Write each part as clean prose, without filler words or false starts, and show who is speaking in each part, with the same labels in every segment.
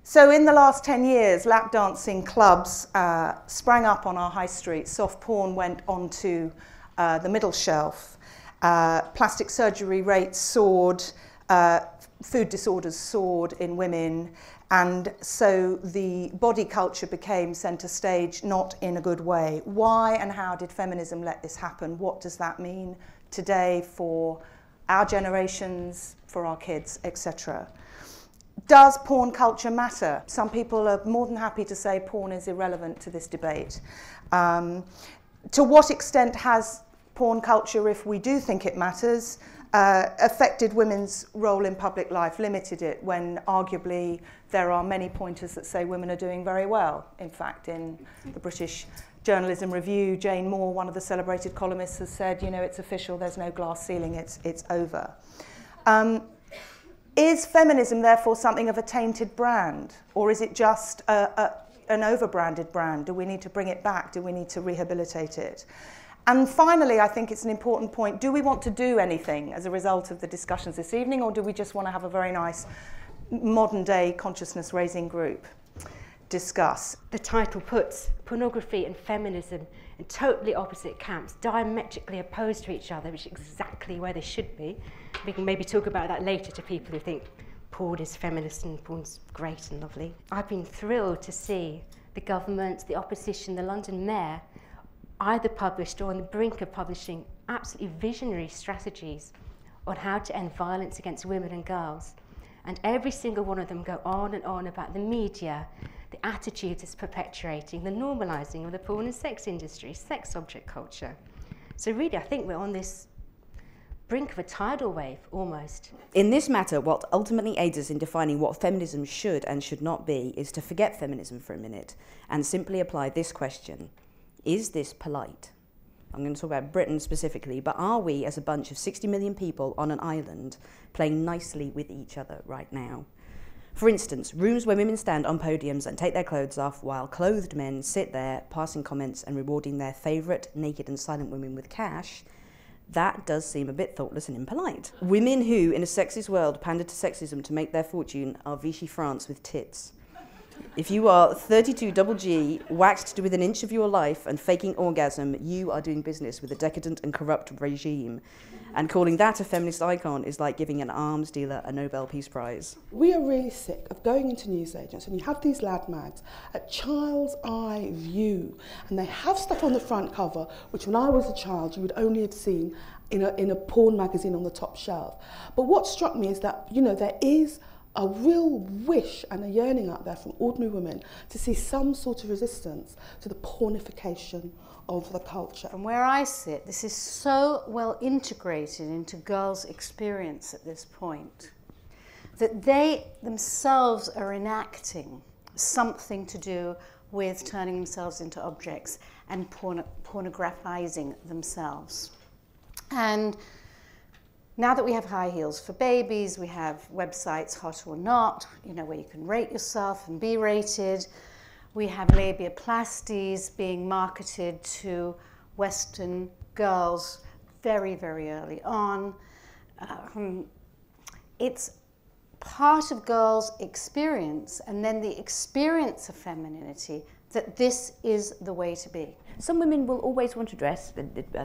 Speaker 1: So in the last 10 years, lap dancing clubs sprang up on our high street. Soft porn went onto the middle shelf. Plastic surgery rates soared. Food disorders soared in women. And so the body culture became centre stage, not in a good way. Why and how did feminism let this happen? What does that mean today for our generations, for our kids, etc.? Does porn culture matter? Some people are more than happy to say porn is irrelevant to this debate. To what extent has porn culture, if we do think it matters, affected women's role in public life, limited it, when arguably there are many pointers that say women are doing very well? In fact, in the British Journalism Review, Jane Moore, one of the celebrated columnists, has said, you know, it's official, there's no glass ceiling, it's over. Is feminism therefore something of a tainted brand, or is it just an over-branded brand? Do we need to bring it back? Do we need to rehabilitate it? And finally, I think it's an important point, do we want to do anything as a result of the discussions this evening, or do we just want to have a very nice modern-day consciousness-raising group discuss?
Speaker 2: The title puts pornography and feminism in totally opposite camps, diametrically opposed to each other, which is exactly where they should be. We can maybe talk about that later to people who think porn is feminist and porn's great and lovely. I've been thrilled to see the government, the opposition, the London Mayor, either published or on the brink of publishing absolutely visionary strategies on how to end violence against women and girls. And every single one of them go on and on about the media, the attitudes it's perpetuating, the normalising of the porn and sex industry, sex object culture. So really, I think we're on this brink of a tidal wave, almost.
Speaker 3: In this matter, what ultimately aids us in defining what feminism should and should not be is to forget feminism for a minute and simply apply this question. Is this polite? I'm going to talk about Britain specifically, but are we, as a bunch of 60 million people on an island, playing nicely with each other right now? For instance, rooms where women stand on podiums and take their clothes off while clothed men sit there passing comments and rewarding their favourite naked and silent women with cash, that does seem a bit thoughtless and impolite. Women who, in a sexist world, pander to sexism to make their fortune are Vichy France with tits. If you are 32 double G, waxed to within an inch of your life and faking orgasm, you are doing business with a decadent and corrupt regime. And calling that a feminist icon is like giving an arms dealer a Nobel Peace Prize.
Speaker 4: We are really sick of going into newsagents and you have these lad mags, a child's eye view, and they have stuff on the front cover which when I was a child you would only have seen in a porn magazine on the top shelf. But what struck me is that, you know, there is a real wish and a yearning out there from ordinary women to see some sort of resistance to the pornification of the culture.
Speaker 5: From where I sit, this is so well integrated into girls' experience at this point that they themselves are enacting something to do with turning themselves into objects and pornographizing themselves. And now that we have high heels for babies, we have websites, Hot or Not, you know, where you can rate yourself and be rated. We have labiaplasties being marketed to Western girls very, very early on. It's part of girls' experience, and then the experience of femininity, that this is the way to be.
Speaker 3: Some women will always want to dress,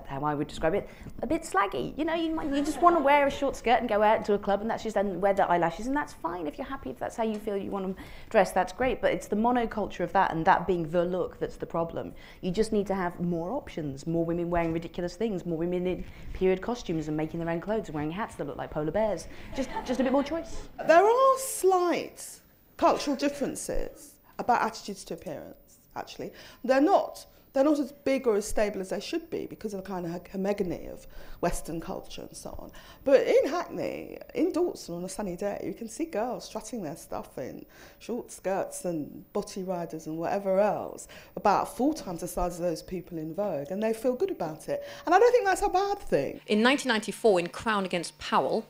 Speaker 3: how I would describe it, a bit slaggy. You know, you just want to wear a short skirt and go out to a club and that's just, and wear the eyelashes, and that's fine if you're happy, if that's how you feel you want to dress, that's great. But it's the monoculture of that and that being the look that's the problem. You just need to have more options, more women wearing ridiculous things, more women in period costumes and making their own clothes and wearing hats that look like polar bears. Just a bit more choice.
Speaker 4: There are slight cultural differences about attitudes to appearance, actually. They're not as big or as stable as they should be because of the kind of homogeny of Western culture and so on. But in Hackney, in Dorset on a sunny day, you can see girls strutting their stuff in short skirts and botty riders and whatever else, about 4 times the size of those people in Vogue, and they feel good about it. And I don't think that's a bad thing.
Speaker 6: In 1994, in Crown against Powell,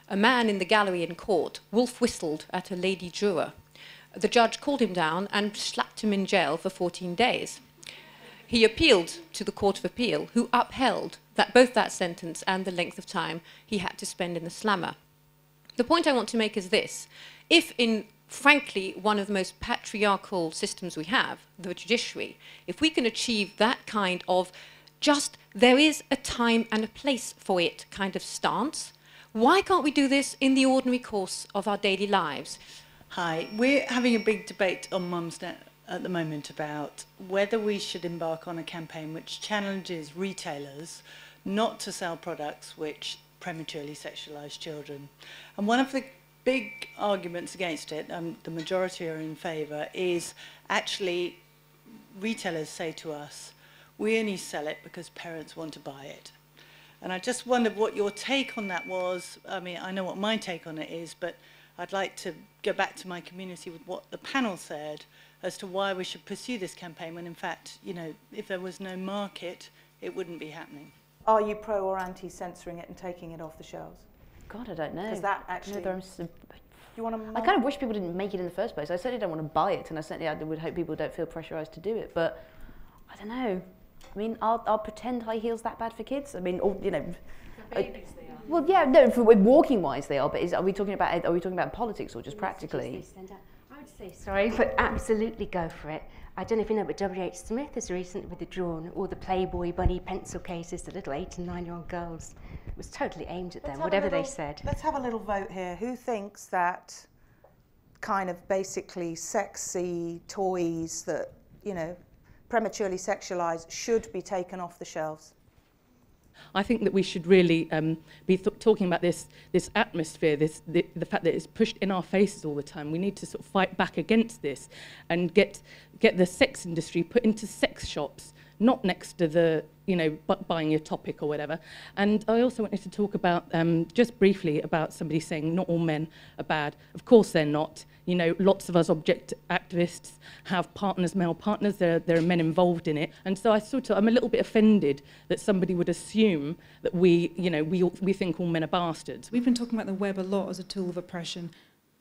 Speaker 6: a man in the gallery in court wolf whistled at a lady juror. The judge called him down and slapped him in jail for 14 days. He appealed to the Court of Appeal, who upheld that both that sentence and the length of time he had to spend in the slammer. The point I want to make is this. If in frankly, one of the most patriarchal systems we have, the judiciary, if we can achieve that kind of just there is a time and a place for it kind of stance, why can't we do this in the ordinary course of our daily lives?
Speaker 7: Hi, we're having a big debate on Mumsnet at the moment about whether we should embark on a campaign which challenges retailers not to sell products which prematurely sexualise children. And one of the big arguments against it, the majority are in favour, is actually retailers say to us, we only sell it because parents want to buy it. And I just wondered what your take on that was. I mean, I know what my take on it is, but I'd like to go back to my community with what the panel said as to why we should pursue this campaign when, in fact, you know, if there was no market, it wouldn't be happening.
Speaker 1: Are you pro or anti censoring it and taking it off the shelves?
Speaker 3: God, I don't know.
Speaker 1: Because that actually... You want to
Speaker 3: I kind of wish people didn't make it in the first place. I certainly don't want to buy it, and I would hope people don't feel pressurised to do it. But I don't know. I mean, are pretend high heels that bad for kids? I mean, or, you know,
Speaker 2: For babies they are.
Speaker 3: Well, yeah, no. For walking wise, they are. But are we talking about politics or just practically?
Speaker 2: I would say sorry, but absolutely go for it. I don't know if you know, but W.H. Smith has recently withdrawn all the Playboy bunny pencil cases to little 8 and 9-year-old girls. It was totally aimed at them, whatever they said.
Speaker 1: Let's have a little vote here. Who thinks that kind of basically sexy toys that, you know, prematurely sexualised should be taken off the shelves?
Speaker 8: I think that we should really be talking about this atmosphere, the fact that it's pushed in our faces all the time. We need to sort of fight back against this and get the sex industry put into sex shops, not next to the, you know, buying your topic or whatever. And I also wanted to talk about, just briefly, about somebody saying not all men are bad. Of course they're not. You know, lots of us object activists have partners, male partners, there are men involved in it. And so I'm a little bit offended that somebody would assume that we think all men are bastards.
Speaker 9: We've been talking about the web a lot as a tool of oppression.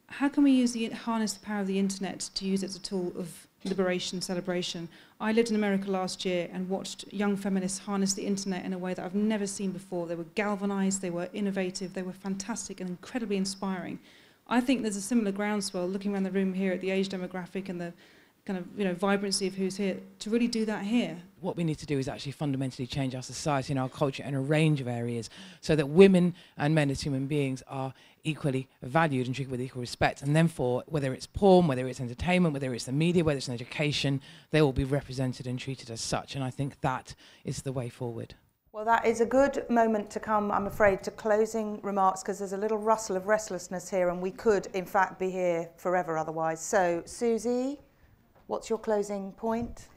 Speaker 9: How can we harness the power of the internet to use it as a tool of liberation, celebration? I lived in America last year and watched young feminists harness the internet in a way that I've never seen before. They were galvanized, they were innovative, they were fantastic and incredibly inspiring. I think there's a similar groundswell, looking around the room here at the age demographic and the kind of, you know, vibrancy of who's here, to really do that here.
Speaker 10: What we need to do is actually fundamentally change our society and our culture in a range of areas so that women and men as human beings are equally valued and treated with equal respect. And then for whether it's porn, whether it's entertainment, whether it's the media, whether it's in education, they will be represented and treated as such. And I think that is the way forward.
Speaker 1: Well, that is a good moment to come, I'm afraid, to closing remarks, because there's a little rustle of restlessness here and we could, in fact, be here forever otherwise. So, Susie, what's your closing point?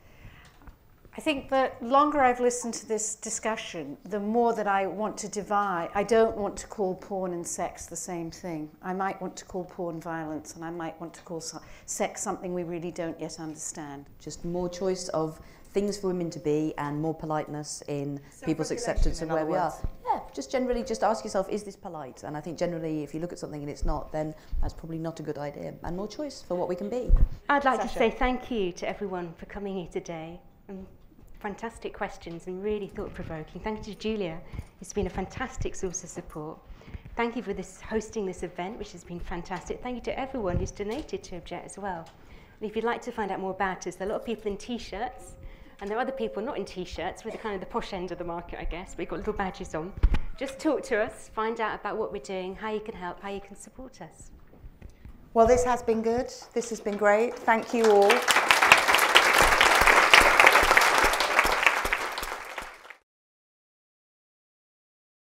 Speaker 5: I think the longer I've listened to this discussion, the more that I want to divide. I don't want to call porn and sex the same thing. I might want to call porn violence, and I might want to call sex something we really don't yet understand.
Speaker 3: Just more choice of things for women to be and more politeness in people's acceptance of where we are. Yeah, just generally just ask yourself, is this polite? And I think generally if you look at something and it's not, then that's probably not a good idea. And more choice for what we can be.
Speaker 2: I'd like to say thank you to everyone for coming here today. Fantastic questions and really thought-provoking. Thank you to Julia, who's been a fantastic source of support. Thank you for hosting this event, which has been fantastic. Thank you to everyone who's donated to Object as well. And if you'd like to find out more about us, there are a lot of people in T-shirts, and there are other people not in T-shirts, with the kind of the posh end of the market, I guess. We've got little badges on. Just talk to us, find out about what we're doing, how you can help, how you can support us.
Speaker 1: Well, this has been good. This has been great. Thank you all.